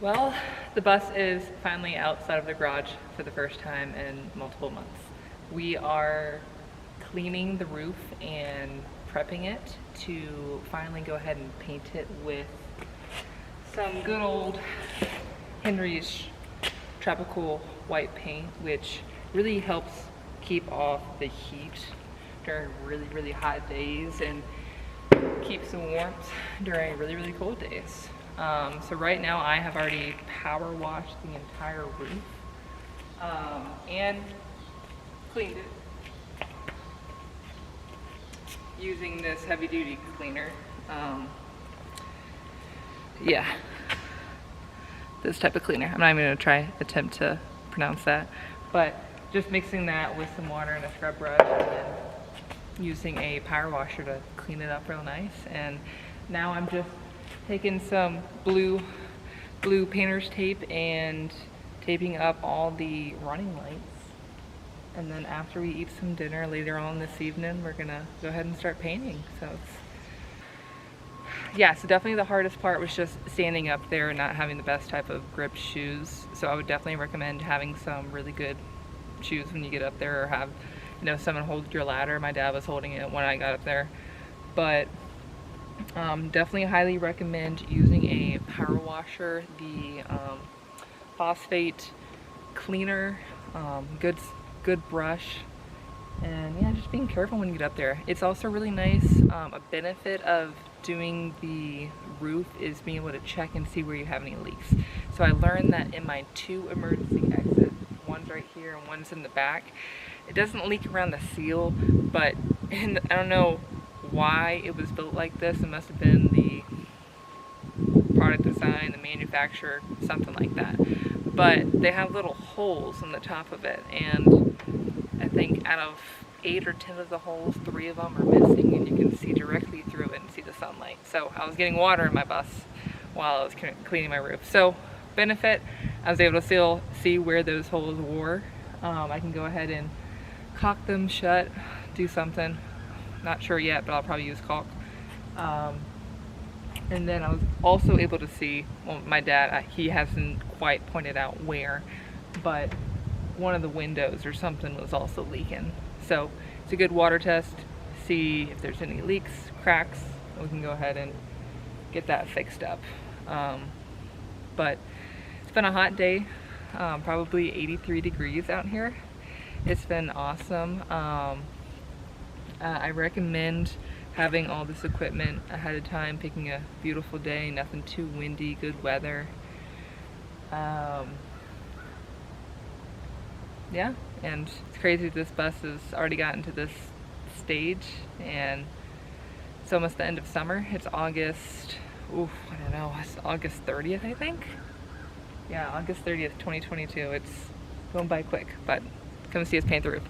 Well, the bus is finally outside of the garage for the first time in multiple months. We are cleaning the roof and prepping it to finally go ahead and paint it with some good old Henry's tropical white paint, which really helps keep off the heat during really hot days and keeps the warmth during really cold days. So right now I have already power washed the entire roof and cleaned it using this heavy duty cleaner. Yeah, this type of cleaner. I'm not even gonna attempt to pronounce that, but just mixing that with some water and a scrub brush and then using a power washer to clean it up real nice. And now I'm just taking some blue painter's tape and taping up all the running lights. And then after we eat some dinner later on this evening, we're gonna go ahead and start painting. So yeah, so definitely the hardest part was just standing up there and not having the best type of grip shoes. So I would definitely recommend having some really good shoes when you get up there, or have, you know, someone hold your ladder. My dad was holding it when I got up there. But definitely highly recommend using a power washer, the phosphate cleaner, good brush, and yeah, just being careful when you get up there. It's also really nice. A benefit of doing the roof is being able to check and see where you have any leaks. So I learned that in my 2 emergency exits, one's right here and one's in the back. It doesn't leak around the seal, but I don't know why it was built like this. It must have been the product design, the manufacturer, something like that. But they have little holes in the top of it, and I think out of 8 or 10 of the holes, 3 of them are missing, and you can see directly through it and see the sunlight. So I was getting water in my bus while I was cleaning my roof. So benefit, I was able to still see where those holes were. I can go ahead and caulk them shut, do something. Not sure yet, but I'll probably use caulk. And then I was also able to see, well, my dad, he hasn't quite pointed out where, but one of the windows or something was also leaking. So it's a good water test, see if there's any leaks, cracks. We can go ahead and get that fixed up. But it's been a hot day, probably 83 degrees out here. It's been awesome. I recommend having all this equipment ahead of time, picking a beautiful day, nothing too windy, good weather. Yeah, and it's crazy this bus has already gotten to this stage, and it's almost the end of summer. It's August, I don't know, it's August 30th, I think? Yeah, August 30th, 2022. It's going by quick, but come see us paint the roof.